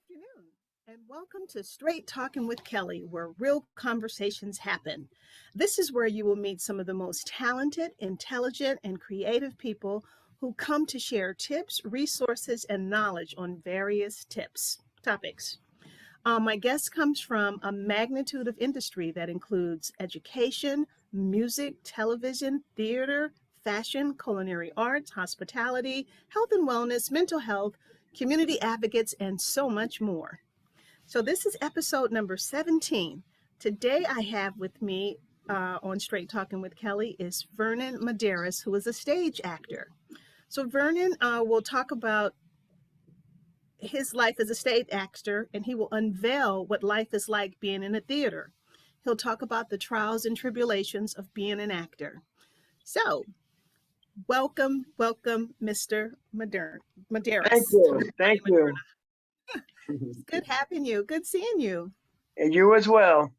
Afternoon, and welcome to Straight Talking with Kelly, where real conversations happen. This is where you will meet some of the most talented, intelligent, and creative people who come to share tips, resources, and knowledge on various topics. My guest comes from a magnitude of industry that includes education, music, television, theater, fashion, culinary arts, hospitality, health and wellness, mental health, community advocates, and so much more. So, this is episode number 17. Today, I have with me on Straight Talking with Kelly is Vernon Medearis, who is a stage actor. So, Vernon will talk about his life as a stage actor, and he will unveil what life is like being in a theater. He'll talk about the trials and tribulations of being an actor. So, welcome, Mr. Thank Medearis. you. Thank you. It's good having you. Good seeing you. And you as well.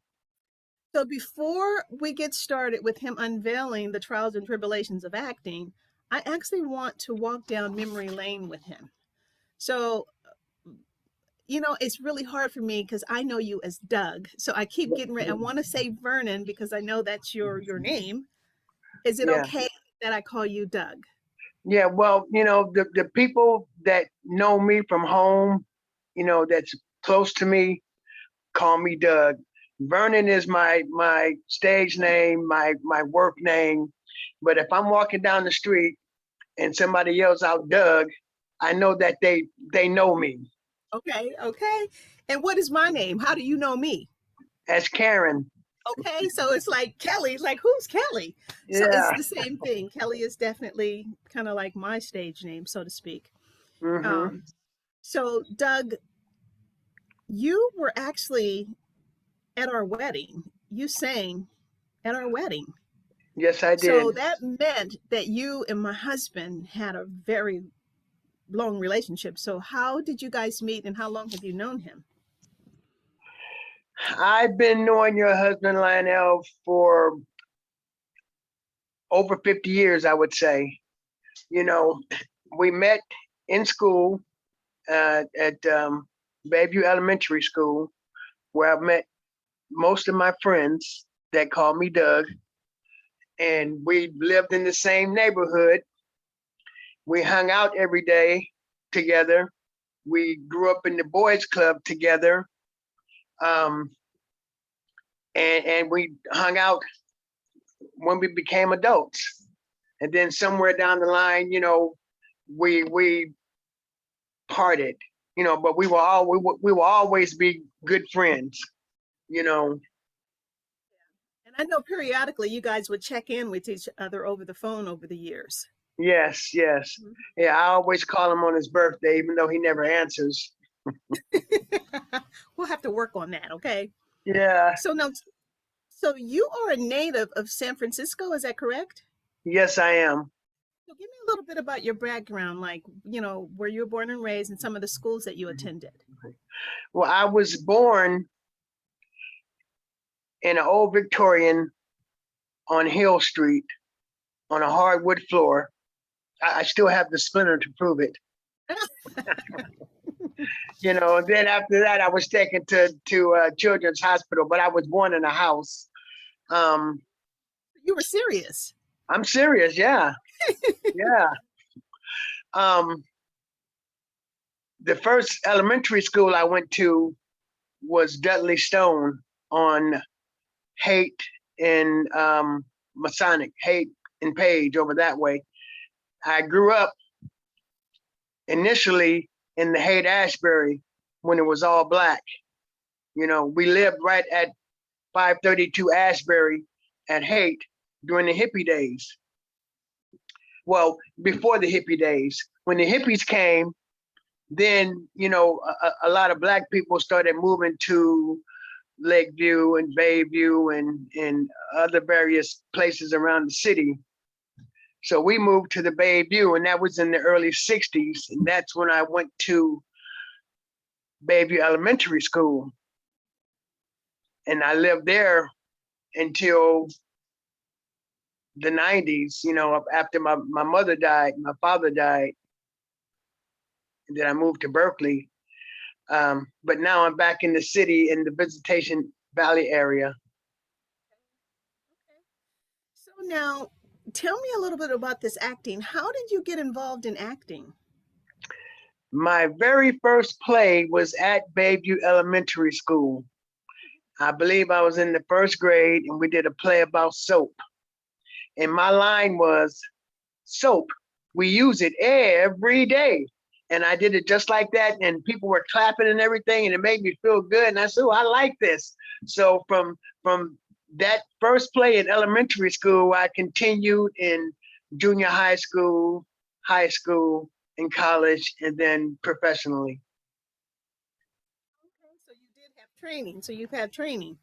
So before we get started with him unveiling the trials and tribulations of acting, I actually want to walk down memory lane with him. So, it's really hard for me because I know you as Doug. So I keep getting ready. I want to say Vernon because I know that's your name. Is it okay that I call you Doug? Yeah, well, the people that know me from home, that's close to me, call me Doug. Vernon is my stage name, my work name. But if I'm walking down the street and somebody yells out Doug, I know that they know me. Okay. And what is my name? How do you know me? As Karen. Okay, so it's like Kelly. It's like, who's Kelly? Yeah. So it's the same thing. Kelly is definitely kind of like my stage name, so to speak. Mm-hmm. So, Doug, you were actually at our wedding. You sang at our wedding. Yes, I did. So that meant that you and my husband had a very long relationship. So how did you guys meet and how long have you known him? I've been knowing your husband, Lionel, for over 50 years, I would say. We met in school at Bayview Elementary School, where I met most of my friends that call me Doug. And we lived in the same neighborhood. We hung out every day together. We grew up in the boys' club together. And we hung out when we became adults. And then somewhere down the line, we parted, but we will always be good friends, And I know periodically you guys would check in with each other over the phone over the years. Yes. Mm-hmm. Yeah, I always call him on his birthday, even though he never answers. We'll have to work on that, okay? Yeah. So you are a native of San Francisco, is that correct? Yes, I am. So give me a little bit about your background, like, where you were born and raised and some of the schools that you attended. Well, I was born in an old Victorian on Hill Street on a hardwood floor. I still have the splinter to prove it. And then after that, I was taken to Children's Hospital, but I was born in a house. You were serious? I'm serious, yeah. Yeah. The first elementary school I went to was Dudley Stone on Haight and Masonic, Haight and Page over that way. I grew up initially in the Haight-Ashbury when it was all Black. We lived right at 532 Ashbury at Haight during the hippie days. Well, before the hippie days. When the hippies came, then, a lot of Black people started moving to Lakeview and Bayview and other various places around the city. So we moved to the Bayview, and that was in the early 60s. And that's when I went to Bayview Elementary School. And I lived there until the 90s, after my mother died, my father died. And then I moved to Berkeley. But now I'm back in the city in the Visitation Valley area. So now, tell me a little bit about this acting. How did you get involved in acting? My very first play was at Bayview Elementary School. I believe I was in the first grade, and we did a play about soap. And my line was, soap, we use it every day. And I did it just like that, and people were clapping and everything, and it made me feel good. And I said, oh, I like this. So from that first play in elementary school, I continued in junior high school, and college, and then professionally. Okay, so you did have training. So you've had training.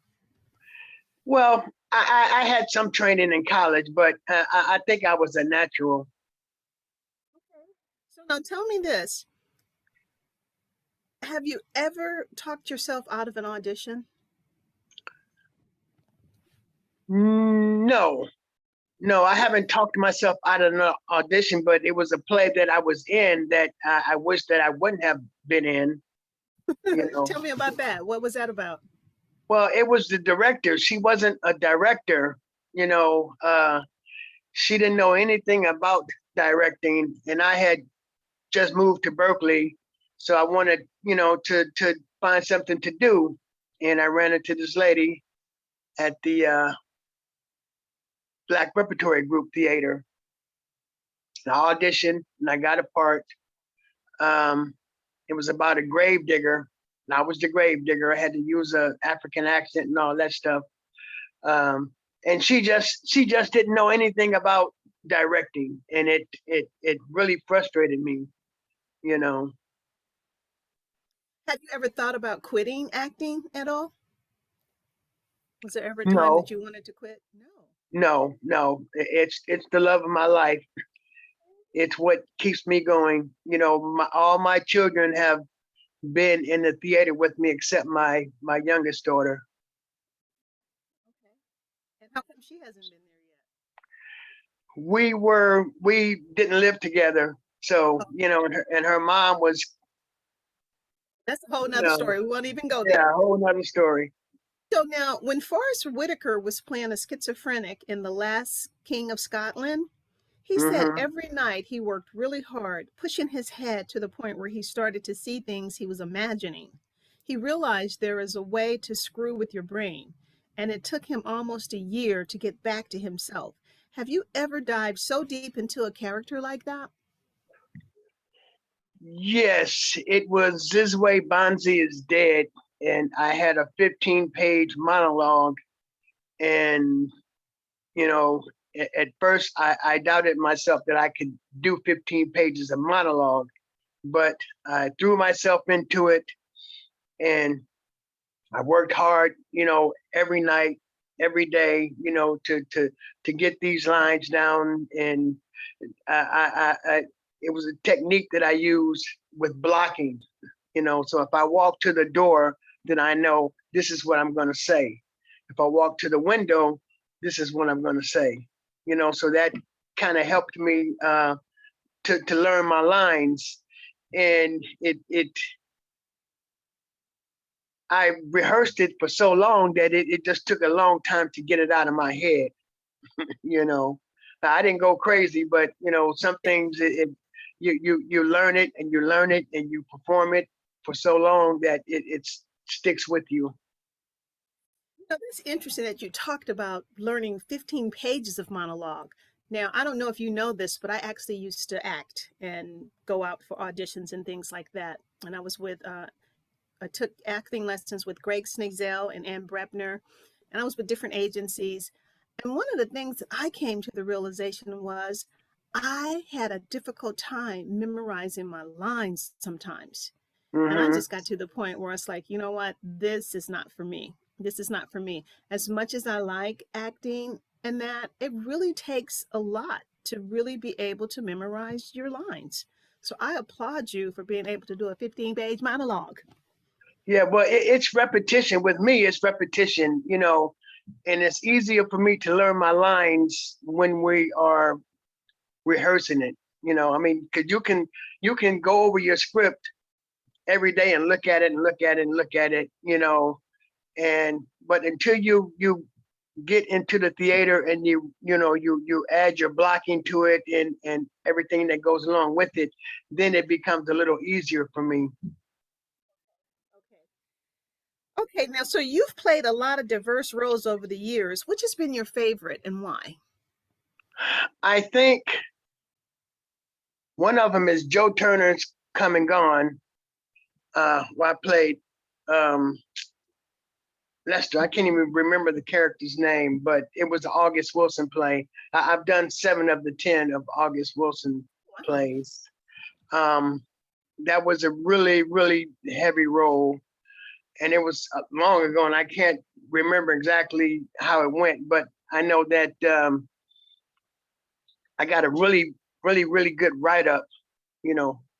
Well, I had some training in college, but I think I was a natural. Okay. So now tell me this. Have you ever talked yourself out of an audition? No, no, I haven't talked myself out of an audition, but it was a play that I was in that I wish that I wouldn't have been in, you know. Tell me about that. What was that about? Well, it was the director. She wasn't a director, you know. She didn't know anything about directing, and I had just moved to Berkeley, so I wanted, to find something to do, and I ran into this lady at the Black Repertory Group Theater. And I auditioned, and I got a part. It was about a grave digger, and I was the grave digger. I had to use a African accent and all that stuff. And she just didn't know anything about directing, and it really frustrated me, you know. Have you ever thought about quitting acting at all? Was there ever a time that No, you wanted to quit? No. no. It's the love of my life. It's what keeps me going. You know, all my children have been in the theater with me except my youngest daughter. Okay. And how come she hasn't been there yet? We didn't live together, so Oh, and her mom was, that's a whole you nother know, story. We won't even go yeah, there. a whole nother story. So now, when Forrest Whitaker was playing a schizophrenic in The Last King of Scotland, he said Hmm. every night he worked really hard, pushing his head to the point where he started to see things he was imagining. He realized there is a way to screw with your brain, and it took him almost a year to get back to himself. Have you ever dived so deep into a character like that? Yes, it was This Way Bonzi is Dead, and I had a 15-page monologue, and you know, at first I doubted myself that I could do 15 pages of monologue, but I threw myself into it, and I worked hard, every night, every day, to get these lines down. And it was a technique that I used with blocking, So if I walk to the door, then I know this is what I'm going to say. If I walk to the window, this is what I'm going to say. So that kind of helped me to learn my lines, and I rehearsed it for so long that it just took a long time to get it out of my head. you know. I didn't go crazy, but some things you learn it and you learn it and you perform it for so long that it sticks with you. Now, that's interesting that you talked about learning 15 pages of monologue. Now, I don't know if you know this, but I actually used to act and go out for auditions and things like that. And I took acting lessons with Greg Snigzel and Ann Brepner, and I was with different agencies. And one of the things that I came to the realization was I had a difficult time memorizing my lines sometimes. And I Hmm. just got to the point where it's like, you know what? This is not for me. This is not for me. As much as I like acting and that, it really takes a lot to really be able to memorize your lines. So I applaud you for being able to do a 15-page monologue. Yeah, well, it's repetition. With me, it's repetition, and it's easier for me to learn my lines when we are rehearsing it. I mean, because you can go over your script every day and look at it and look at it and look at it, but until you get into the theater and you add your blocking to it and everything that goes along with it, then it becomes a little easier for me. Okay, now, so you've played a lot of diverse roles over the years. Which has been your favorite and why? I think one of them is Joe Turner's Come and Gone, where I played Lester. I can't even remember the character's name, but it was an August Wilson play. I've done 7 of the 10 of August Wilson plays. That was a really, really heavy role. And it was long ago, and I can't remember exactly how it went, but I know that I got a really, really, really good write-up,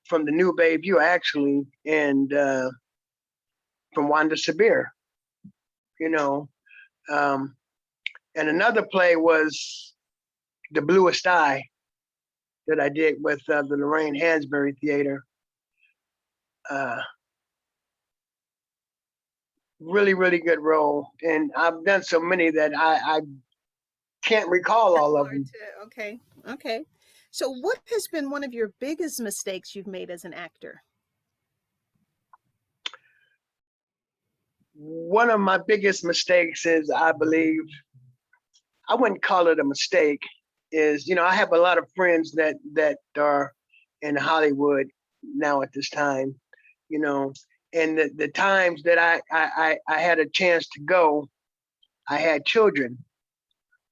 from the New Bay View, actually, and from Wanda Sabir, and another play was The Bluest Eye that I did with the Lorraine Hansberry Theatre. Really, really good role. And I've done so many that I can't recall all of them. Okay. So what has been one of your biggest mistakes you've made as an actor? One of my biggest mistakes is, I believe, I wouldn't call it a mistake, is, I have a lot of friends that are in Hollywood now at this time, and the times that I had a chance to go, I had children,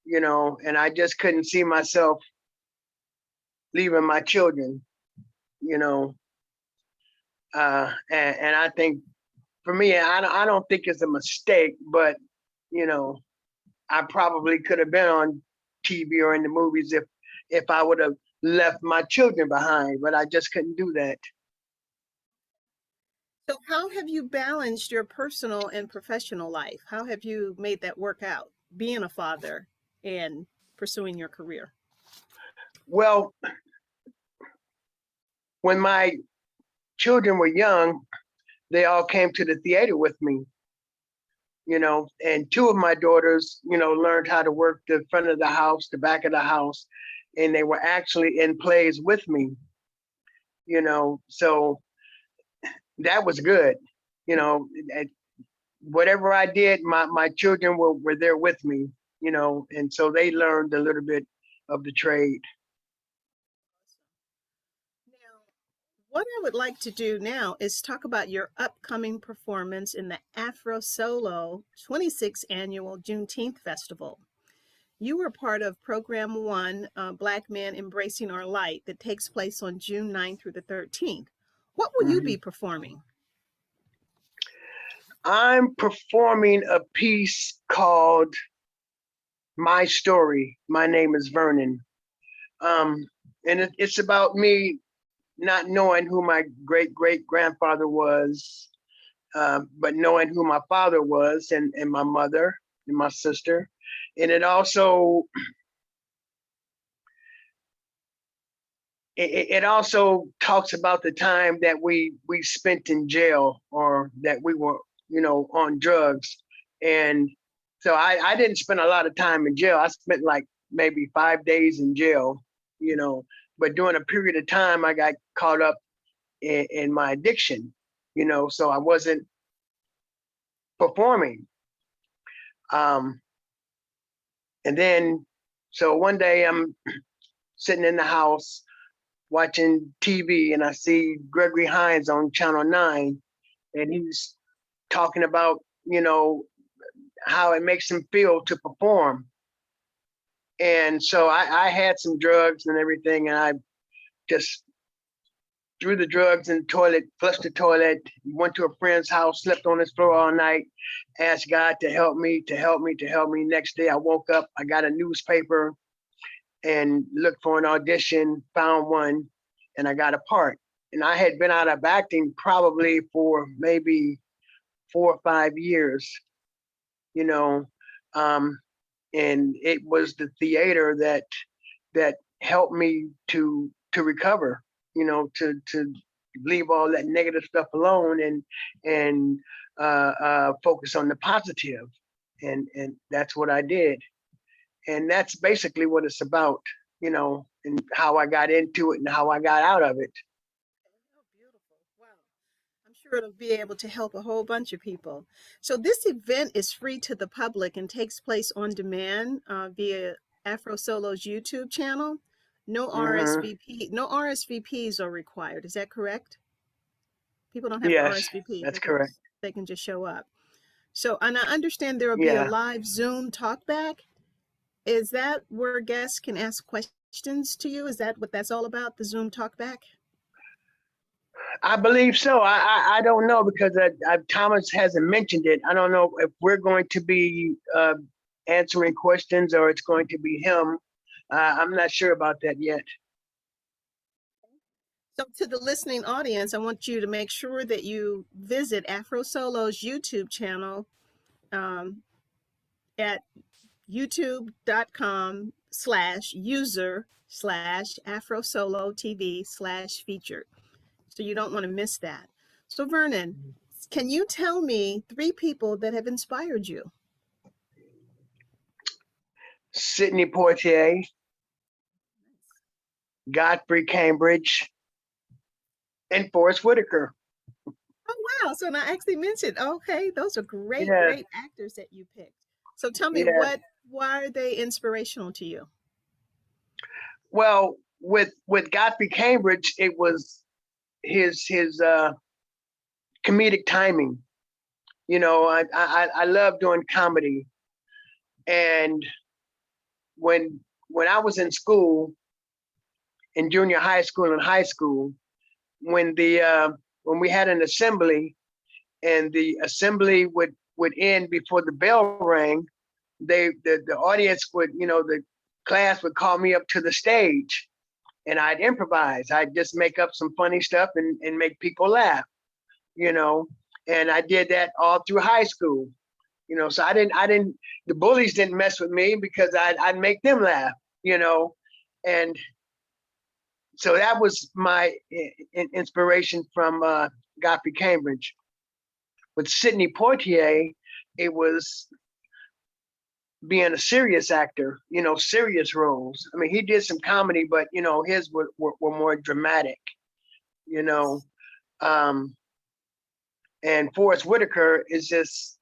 and I just couldn't see myself leaving my children, and I think for me, I don't think it's a mistake, but I probably could have been on TV or in the movies if I would have left my children behind, but I just couldn't do that. So how have you balanced your personal and professional life? How have you made that work out, being a father and pursuing your career? Well, when my children were young, they all came to the theater with me, and 2 of my daughters, learned how to work the front of the house, the back of the house, and they were actually in plays with me, so that was good. Whatever I did, my children were there with me, and so they learned a little bit of the trade. Now, what I would like to do now is talk about your upcoming performance in the AfroSolo 26th Annual Juneteenth Festival. You were part of Program 1, Black Men Embracing Our Light, that takes place on June 9th through the 13th. What will you be performing? I'm performing a piece called My Story. My name is Vernon. And it's about me not knowing who my great-great-grandfather was, but knowing who my father was, and my mother and my sister. And it also talks about the time that we spent in jail, or that we were, on drugs. And so I didn't spend a lot of time in jail. I spent like maybe 5 days in jail, but during a period of time, I got caught up in my addiction, so I wasn't performing. And then, so one day I'm sitting in the house watching TV, and I see Gregory Hines on Channel 9, and he's talking about, how it makes him feel to perform. And so I had some drugs and everything, and I just threw the drugs in the toilet, flushed the toilet, went to a friend's house, slept on his floor all night, asked God to help me, to help me, to help me. Next day I woke up, I got a newspaper and looked for an audition, found one, and I got a part. And I had been out of acting probably for maybe 4 or 5 years, and it was the theater that helped me to recover, to leave all that negative stuff alone and focus on the positive. And that's what I did. And that's basically what it's about, you know, and how I got into it and how I got out of it. Oh, beautiful. Wow. I'm sure it'll be able to help a whole bunch of people. So this event is free to the public and takes place on demand via AfroSolo's YouTube channel. No Hmm. RSVP, no RSVPs are required. Is that correct? People don't have to Yes, RSVP. that's correct. They can just show up. So, and I understand there will be a Yeah, live Zoom talkback. Is that where guests can ask questions to you? Is that what that's all about, the Zoom talkback? I believe so. I don't know because Thomas hasn't mentioned it. I don't know if we're going to be answering questions or it's going to be him. I'm not sure about that yet. So, to the listening audience, I want you to make sure that you visit AfroSolo's YouTube channel um, at youtube.com/user/AfroSolo TV/featured. So, you don't want to miss that. So, Vernon, can you tell me 3 people that have inspired you? Sidney Poitier, Godfrey Cambridge, and Forrest Whitaker. Oh, wow. So, I actually mentioned, okay, those are great, Yeah, great actors that you picked. So, tell me yeah. why are they inspirational to you? Well, with Godfrey Cambridge, it was his comedic timing. You know, I love doing comedy, and when I was in school, in junior high school and high school, when the when we had an assembly and the assembly would end before the bell rang, the audience would, you know, the class would call me up to the stage and I'd improvise. I'd just make up some funny stuff and make people laugh, you know. And I did that all through high school, you know. So I didn't the bullies didn't mess with me because I'd make them laugh, you know. And so that was my inspiration from Godfrey Cambridge. With Sidney Poitier, it was being a serious actor, you know, serious roles. I mean, he did some comedy, but you know, his were more dramatic, you know. Um, and Forrest Whitaker is just,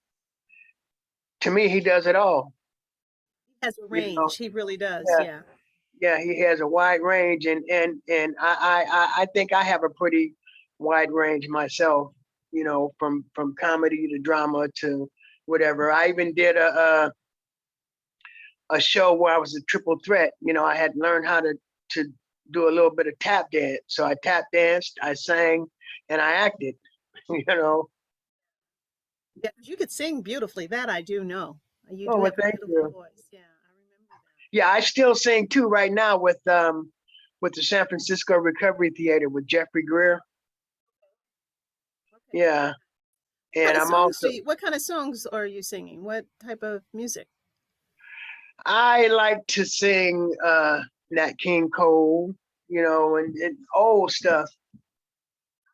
to me, he does it all. He has a You know, range. He really does. yeah, Yeah. yeah, he has a wide range, and I think I have a pretty wide range myself. You know, from comedy to drama to whatever. I even did a show where I was a triple threat. You know, I had learned how to do a little bit of tap dance. So I tap danced, I sang, and I acted. You know. Yeah, 'cause you could sing beautifully. That I do know. You Oh do well, have a thank beautiful you. voice. Yeah, I remember that. Yeah, I still sing too right now with the San Francisco Recovery Theater with Jeffrey Greer. Okay. Yeah, What kind and of I'm songs also do you, what kind of songs are you singing? What type of music? I like to sing Nat King Cole, you know, and old stuff,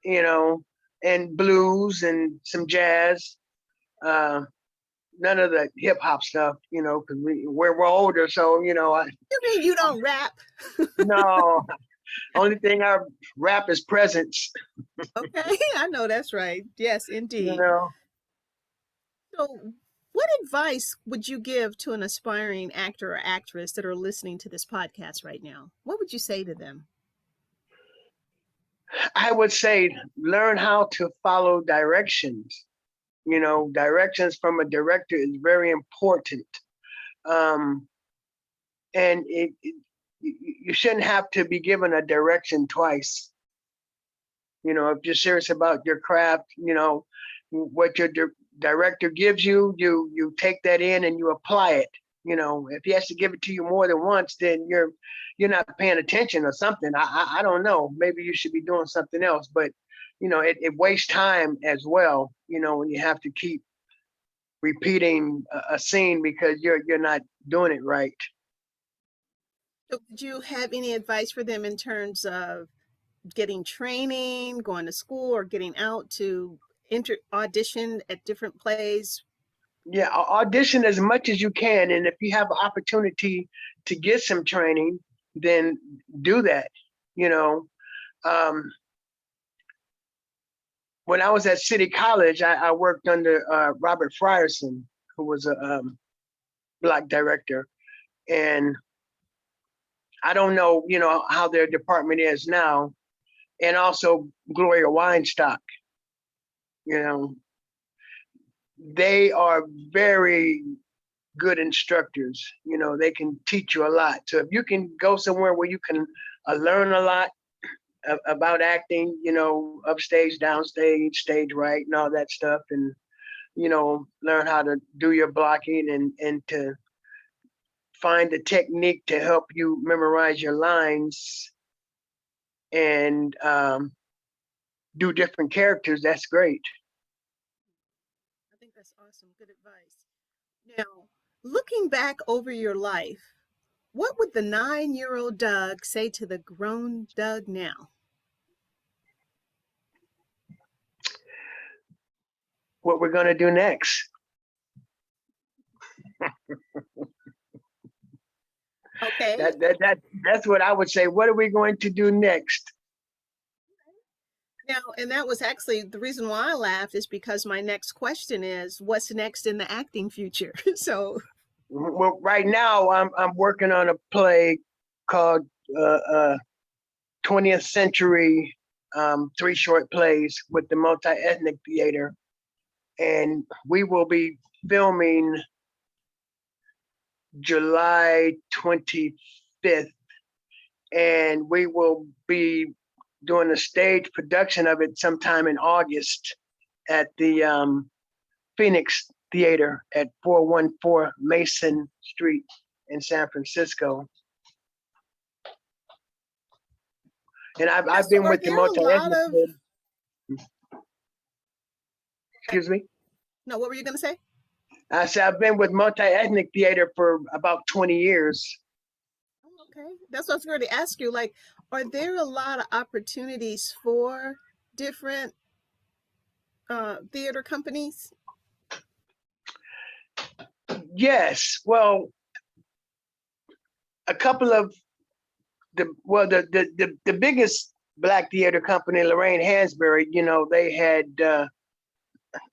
you know, and blues and some jazz. Uh, None of the hip hop stuff, you know, because we're older, so you know, You mean you don't rap? no. Only thing I rap is presence, Okay, I know that's right. Yes, you indeed. know. So, what advice would you give to an aspiring actor or actress that are listening to this podcast right now? What would you say to them? I would say learn how to follow directions. You know, directions from a director is very important. Um, and you shouldn't have to be given a direction twice. You know, if you're serious about your craft, you know, what your director gives you, you take that in and you apply it. You know, if he has to give it to you more than once, then you're not paying attention or something. I don't know. Maybe you should be doing something else. But you know, it wastes time as well. You know, when you have to keep repeating a scene because you're not doing it right. So, would you have any advice for them in terms of getting training, going to school, or getting out to audition at different plays? Yeah, audition as much as you can, and if you have an opportunity to get some training, then do that. You know, when I was at City College, I worked under Robert Frierson, who was a Black director, and I don't know, how their department is now, and also Gloria Weinstock. You know, they are very good instructors. They can teach you a lot. So if you can go somewhere where you can learn a lot about acting, upstage, downstage, stage right, and all that stuff, and learn how to do your blocking and to find a technique to help you memorize your lines and do different characters. That's great. I think that's awesome. Good advice. Now, looking back over your life, what would the 9-year-old Doug say to the grown Doug now? What we're going to do next. Okay. That's what I would say. What are we going to do next? Now, and that was actually the reason why I laughed, is because my next question is, what's next in the acting future? So, Well, right now I'm working on a play called 20th Century, 3 short plays with the Multi-Ethnic Theater, and we will be filming July 25th, and we will be doing a stage production of it sometime in August at the Phoenix Theater at 414 Mason Street in San Francisco. And I've so been are with the there a lot Multi-Ethnic of, Theater. Excuse me? no, what were you going to say? I said I've been with Multi-Ethnic Theater for about 20 years. Okay, that's what I was going to ask you. Like, are there a lot of opportunities for different theater companies? Yes, well, a couple of the biggest Black theater company, Lorraine Hansberry, they had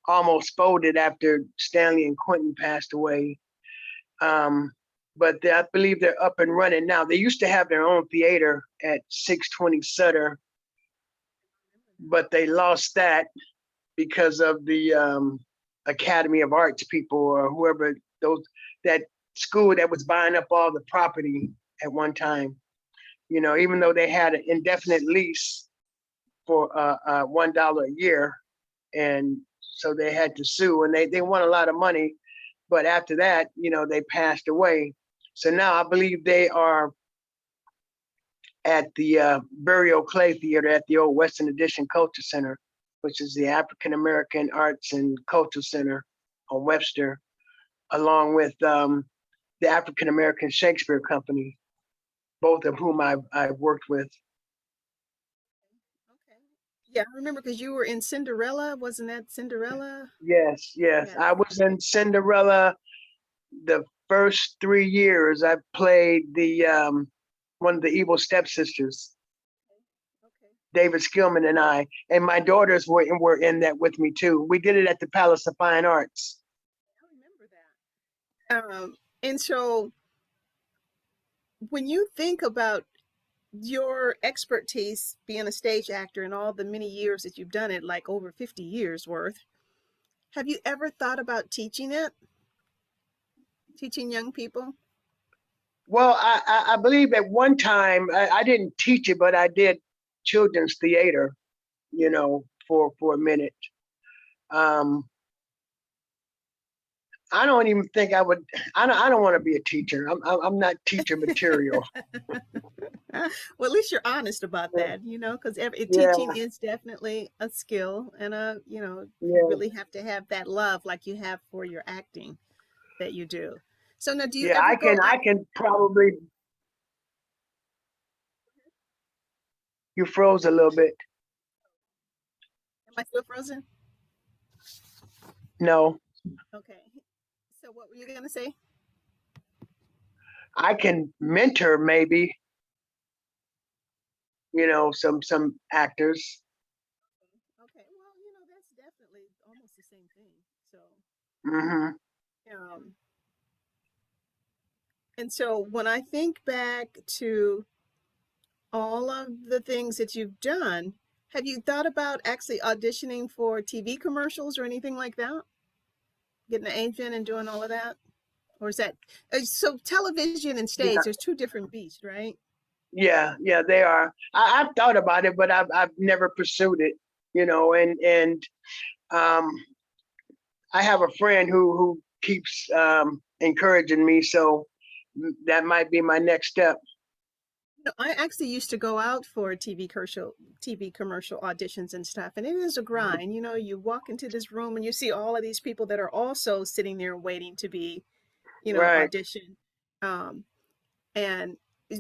almost folded after Stanley and Quentin passed away. But I believe they're up and running now. They used to have their own theater at 620 Sutter, but they lost that because of the Academy of Arts people, or whoever, that school that was buying up all the property at one time. Even though they had an indefinite lease for $1 a year, and so they had to sue, and they won a lot of money. But after that, they passed away. So now I believe they are at the Burial Clay Theater at the old Western Addition Culture Center, which is the African American Arts and Culture Center on Webster, along with the African American Shakespeare Company, both of whom I've worked with. Okay. Yeah, I remember because you were in Cinderella. Wasn't that Cinderella? Yes. Yes. I was in Cinderella the first 3 years. I played the one of the evil stepsisters, Okay. David Skillman and my daughters were in that with me too. We did it at the Palace of Fine Arts. I remember that. And so when you think about your expertise being a stage actor and all the many years that you've done it, like over 50 years worth, have you ever thought about teaching it? Teaching young people? Well, I believe at one time I didn't teach it, but I did children's theater, for a minute. I don't even think I would. I don't want to be a teacher. I'm not teacher material. Well, at least you're honest about that, because Yeah, teaching is definitely a skill, and you yeah, really have to have that love like you have for your acting that you do. So now, do you yeah. ever go I out? can probably. You froze a little bit. Am I still frozen? No, Okay. So what were you going to say? I can mentor maybe, some actors. Okay. Well, that's definitely almost the same thing. So, Hmm. um, and so when I think back to all of the things that you've done, have you thought about actually auditioning for TV commercials or anything like that? Getting an agent and doing all of that? Or is that so television and stage, Yeah, there's two different beasts, right? yeah, they are. I've thought about it, but I've never pursued it. And um, I have a friend who keeps encouraging me, so that might be my next step. No, I actually used to go out for TV commercial auditions and stuff, and it is a grind. You walk into this room and you see all of these people that are also sitting there waiting to be, Right. auditioned. Um, and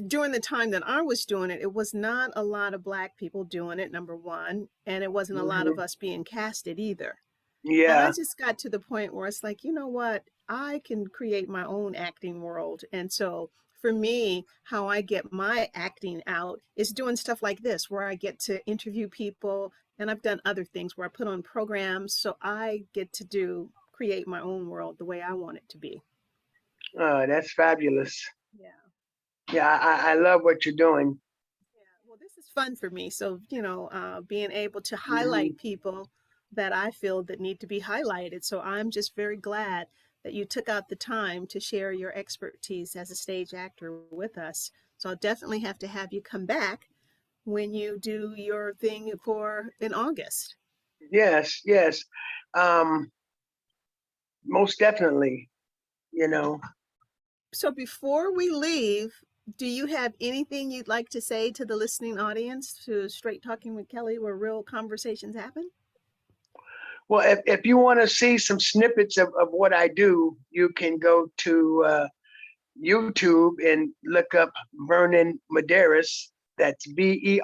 during the time that I was doing it, it was not a lot of Black people doing it, number one, and it wasn't a lot of Hmm. us being casted either. And I Yeah. just got to the point where it's like, you know what? I can create my own acting world. And so for me, how I get my acting out is doing stuff like this, where I get to interview people. And I've done other things where I put on programs. So I get to create my own world the way I want it to be. That's fabulous. Yeah. Yeah, I love what you're doing. Yeah, well, this is fun for me. So, being able to Hmm. highlight people that I feel that need to be highlighted. So I'm just very glad that you took out the time to share your expertise as a stage actor with us. So I'll definitely have to have you come back when you do your thing for in August. Yes, yes. Um, Most definitely. You know. So before we leave, do you have anything you'd like to say to the listening audience to Straight Talking with Kelly, where real conversations happen? Well, if you want to see some snippets of what I do, you can go to YouTube and look up Vernon Medearis. That's Vernon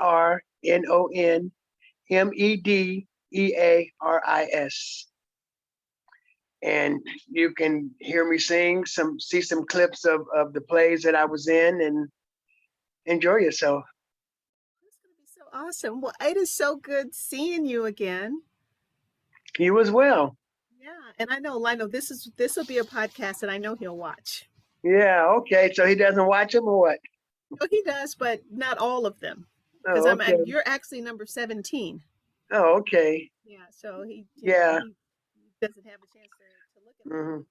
Medearis. And you can hear me sing, see some clips of the plays that I was in, and enjoy yourself. That's going to be so awesome. Well, it is so good seeing you again. You as well. Yeah, and I know this will be a podcast that I know he'll watch. Yeah, okay. So he doesn't watch them or what? Oh, he does, but not all of them, because Oh, I'm okay. you're actually number 17. Oh, okay. Yeah, so he Yeah. he doesn't have a chance to look at all of Hmm. them.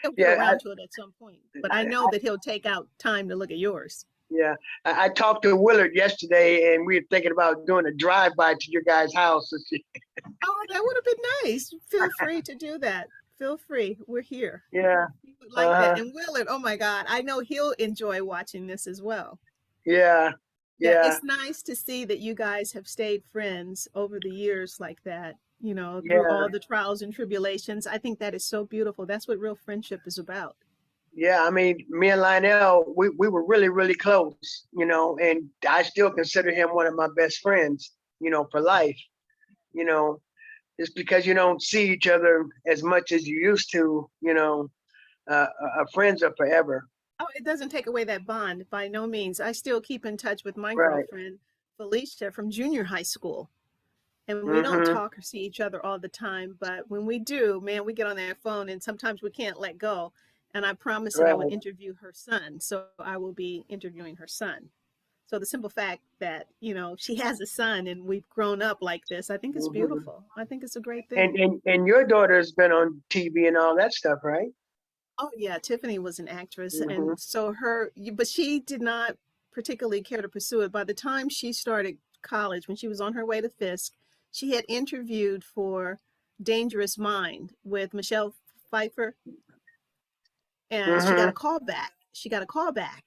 He'll get Yeah, around to it at some point, but I know that he'll take out time to look at yours. yeah. I talked to Willard yesterday, and we were thinking about doing a drive-by to your guys' house. Oh, that would have been nice. Feel free to do that. Feel free. We're here. Yeah. He would like that. Uh-huh. And Willard, oh my God, I know he'll enjoy watching this as well. Yeah. Yeah, Yeah. it's nice to see that you guys have stayed friends over the years like that, through Yeah. all the trials and tribulations. I think that is so beautiful. That's what real friendship is about. Yeah. I mean, me and Lionel, we were really, really close, and I still consider him one of my best friends, for life, you know, just because you don't see each other as much as you used to, friends are forever. Oh, it doesn't take away that bond by no means. I still keep in touch with my Right. girlfriend, Felicia, from junior high school. And we don't Mm-hmm. talk or see each other all the time, but when we do, man, we get on that phone and sometimes we can't let go. And I promised that I would Right. interview her son, so I will be interviewing her son. So the simple fact that, she has a son and we've grown up like this, I think it's Mm-hmm. beautiful. I think it's a great And, thing. and and your daughter's been on TV and all that stuff, right? Oh yeah, Tiffany was an actress, Mm-hmm. and so but she did not particularly care to pursue it. By the time she started college, when she was on her way to Fisk, she had interviewed for Dangerous Mind with Michelle Pfeiffer, and she got a Mm-hmm. call back. She got a call back,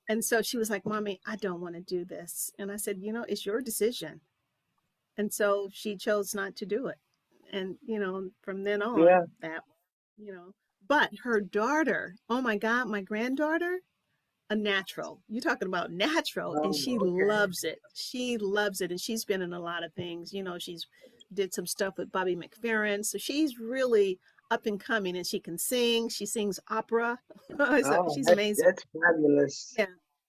and so she was like, "Mommy, I don't want to do this." And I said, "It's your decision." And so she chose not to do it. And from then on, Yeah. that, you know, but her daughter, oh my God, my granddaughter, a natural. You're talking about natural, and Oh, she okay. loves it. She loves it, and she's been in a lot of things. She's did some stuff with Bobby McFerrin, so she's really up and coming, and she can sing. She sings opera. So Oh, she's that's amazing. that's fabulous. Yeah,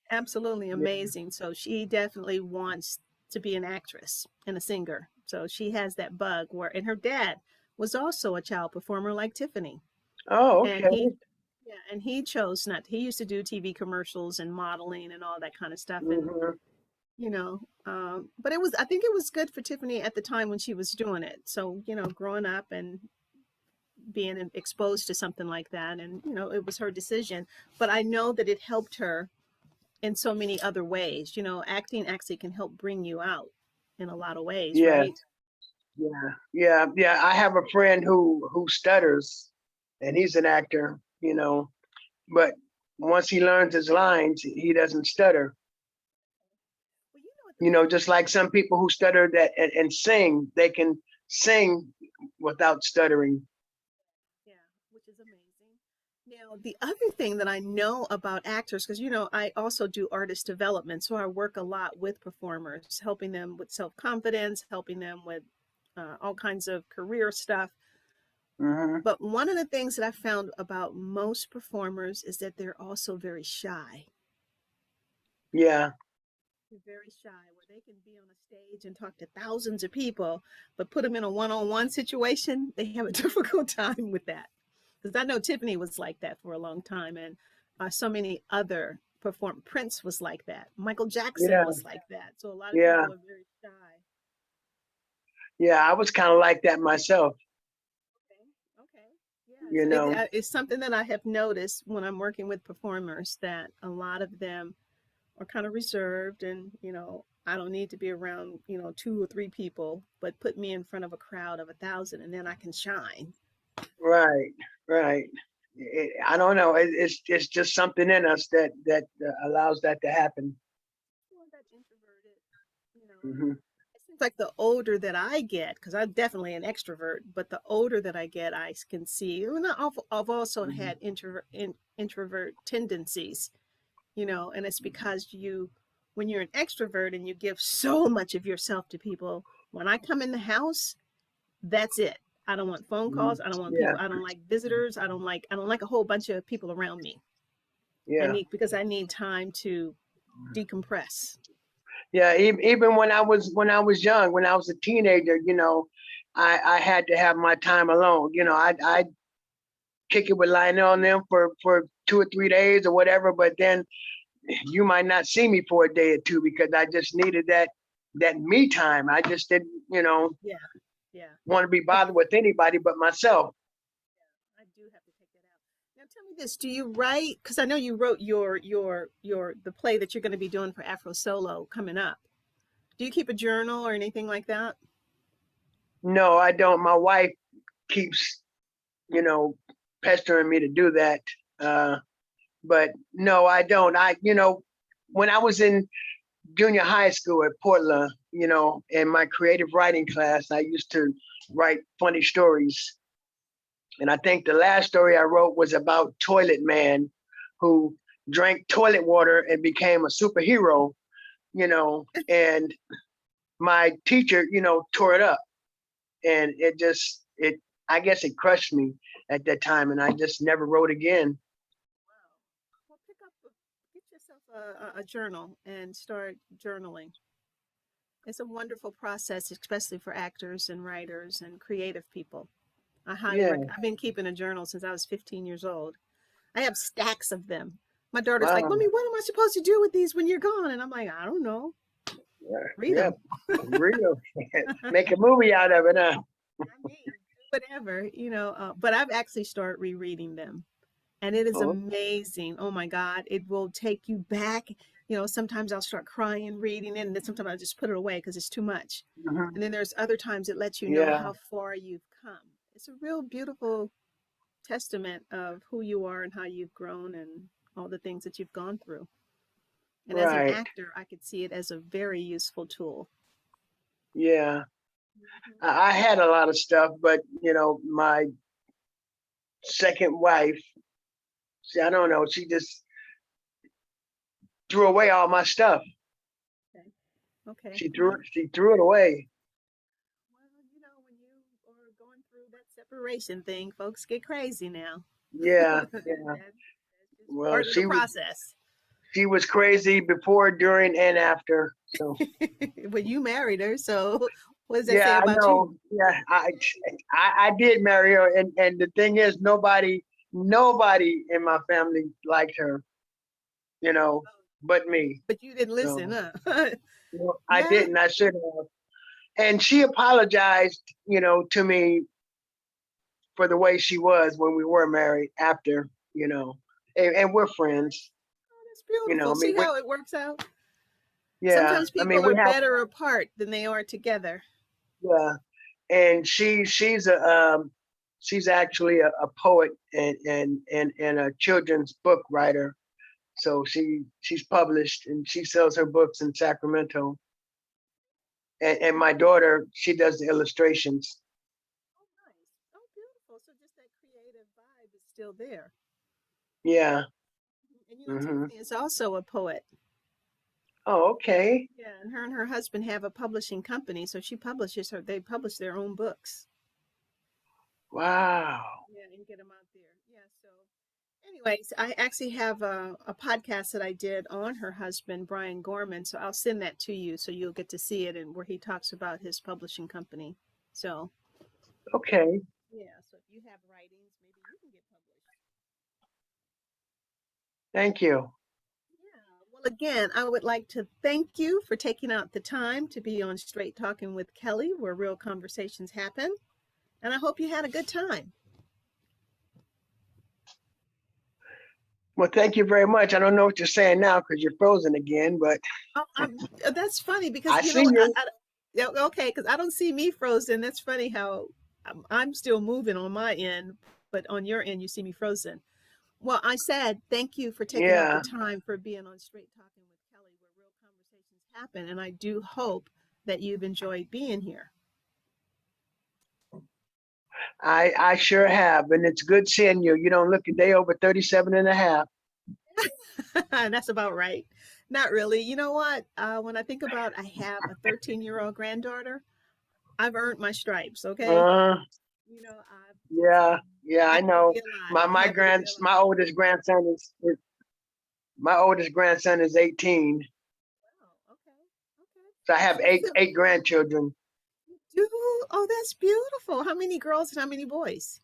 absolutely Yeah. amazing. So she definitely wants to be an actress and a singer. So she has that bug where, and her dad was also a child performer like Tiffany. Oh, And he, okay. yeah, and he chose not, he used to do TV commercials and modeling and all that kind of stuff. And, Hmm. but I think it was good for Tiffany at the time when she was doing it. So, growing up and being exposed to something like that, and, it was her decision. But I know that it helped her in so many other ways. Acting actually can help bring you out in a lot of ways, Yes. right? Yeah. Yeah. Yeah. I have a friend who stutters, and he's an actor. But once he learns his lines, he doesn't stutter. Well, what the funny Just like some people who stutter that and sing, they can sing without stuttering. Yeah, which is amazing. Now, the other thing that I know about actors, because I also do artist development, so I work a lot with performers, helping them with self-confidence, helping them with all kinds of career stuff. Hmm. But one of the things that I found about most performers is that they're also very shy. Yeah. They're very shy, where they can be on a stage and talk to thousands of people, but put them in a one-on-one situation, they have a difficult time with that. Because I know Tiffany was like that for a long time, and so many other perform. Prince was like that. Michael Jackson Yeah. was like that. So a lot of Yeah. people are very shy. Yeah. I was kind of like that myself. Okay. Okay. Yeah. You So know. it's something that I have noticed when I'm working with performers, that a lot of them are kind of reserved, and I don't need to be around 2 or 3 people, but put me in front of a crowd of 1,000, and then I can shine. Right. Right. I don't know. It's just something in us that allows that to happen. Well, that introverted, you know. Hmm. It seems like the older that I get, because I'm definitely an extrovert, but the older that I get, I can see. And I've also Hmm. had introvert tendencies, and it's because when you're an extrovert and you give so much of yourself to people, when I come in the house, that's it. I don't want phone Hmm. calls. I don't want Yeah. people. I don't like visitors. I don't like a whole bunch of people around me. Yeah. Because I need time to decompress. Yeah. Even when I was young, when I was a teenager, I had to have my time alone. I kick it with Lionel and them for 2 or 3 days or whatever, but then you might not see me for a day or two because I just needed that me time. I just didn't, Yeah, yeah. want to be I bothered with anybody but myself. I do have to take that out. Now tell me this, do you write, because I know you wrote your the play that you're going to be doing for Afro Solo coming up. Do you keep a journal or anything like that? No, I don't. My wife keeps, you know, pestering me to do that. Uh, but no, I don't. When I was in junior high school at Portland, in my creative writing class, I used to write funny stories. And I think the last story I wrote was about Toilet Man, who drank toilet water and became a superhero, and my teacher, tore it up. And I guess it crushed me at that time. And I just never wrote again. Wow. Well, get yourself a journal and start journaling. It's a wonderful process, especially for actors and writers and creative people. I highly Yeah. recommend. I've been keeping a journal since I was 15 years old. I have stacks of them. My daughter's like, Wow. "Mommy, what am I supposed to do with these when you're gone?" And I'm like, "I don't know. Yeah. Read Yeah. them." Real. Make a movie out of it, huh? I mean, whatever, but I've actually started rereading them, and it is Oh, amazing. Oh my God, it will take you back. Sometimes I'll start crying reading it, and then sometimes I just put it away because it's too much. mhm. And then there's other times it lets you know Yeah. how far you've come. It's a real beautiful testament of who you are and how you've grown and all the things that you've gone through. And as an Right. actor, I could see it as a very useful tool. Yeah. Mhm. I had a lot of stuff, but my second wife, see, I don't know, she just threw away all my stuff. Okay. She threw it away. Well, you know, when you are going through that separation thing, folks get crazy now. Yeah, That's yeah. just Well, part of the process. she was crazy before, during, and after. So Well, you married her, so what does that say yeah, I about you? know. Yeah, I did marry her, and the thing is, nobody in my family liked her, you know, but me. But you didn't listen, So huh? I Yeah. didn't. I should have. And she apologized, to me for the way she was when we were married. After, and we're friends. Oh, that's beautiful. I mean, See how it works out? yeah. Sometimes I mean, people we are have, better apart than they are together. yeah. And she's actually a poet and a children's book writer. So she's published and she sells her books in Sacramento. And my daughter, she does the illustrations. Oh, nice. Oh, beautiful. So just that creative vibe is still there. Yeah. And you know, Hmm. Tiffany is also a poet. Oh, okay. Yeah, and her husband have a publishing company, so they publish their own books. Wow. Yeah, and get them out there. Yeah, so anyways, I actually have a podcast that I did on her husband, Brian Gorman, so I'll send that to you so you'll get to see it and where he talks about his publishing company. So, Okay. yeah, so if you have writings, maybe you can get published. Thank you. Yeah. Well, again, I would like to thank you for taking out the time to be on Straight Talking with Kelly, where real conversations happen. And I hope you had a good time. Well, thank you very much. I don't know what you're saying now because you're frozen again, but Oh, that's funny because I you see know you. yeah, okay, because I don't see me frozen. That's funny how I'm still moving on my end, but on your end you see me frozen. Well, I said thank you for taking out the Yeah. time for being on Straight Talking with Kelly, where real conversations happen, and I do hope that you've enjoyed being here. I sure have. And it's good seeing you. You don't look a day over 37 and a half. That's about right. Not really. You know what? When I think about I have a 13-year-old granddaughter, I've earned my stripes, okay? Uh, You know, I'm just yeah. Yeah, I happy to know. be alive. I'm happy to be alive. My oldest grandson is 18. Wow, okay, okay. So I have So, eight grandchildren. do oh, that's beautiful. How many girls and how many boys?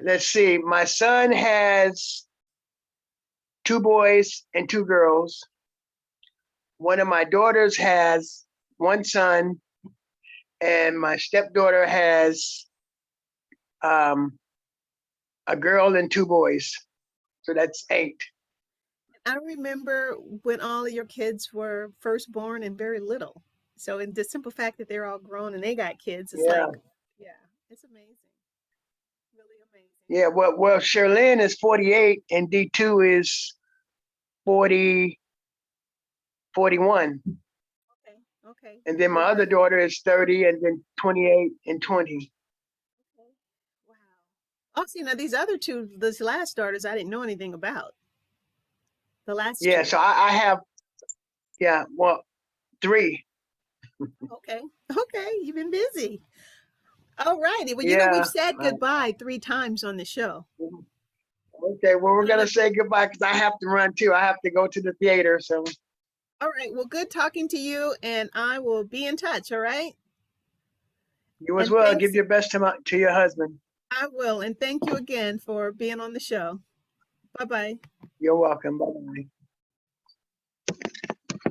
Let's see. My son has two boys and two girls. One of my daughters has one son, and my stepdaughter has um, a girl and two boys. So that's eight. I remember when all of your kids were first born and very little. So, in the simple fact that they're all grown and they got kids, it's Yeah. like, yeah, it's amazing. Really amazing. Yeah. Well, Sherlyn is 48 and D2 is 40, 41. Okay, okay. And then my Well, other daughter is 30 and then 28 and 20. okay. Wow. Oh, see, now these other two, these last starters, I didn't know anything about. The last Yeah. two. So I have, yeah, well, three. Okay. Okay. You've been busy. All righty. Well, you know, we've Yeah. said goodbye 3 times on the show. Okay. Well, we're Wanna going to let- say goodbye because I have to run too. I have to go to the theater. So All right. Well, good talking to you, and I will be in touch. All right. you as And well. Give thanks. your best to your husband. I will. And thank you again for being on the show. Bye bye. You're welcome. Bye bye.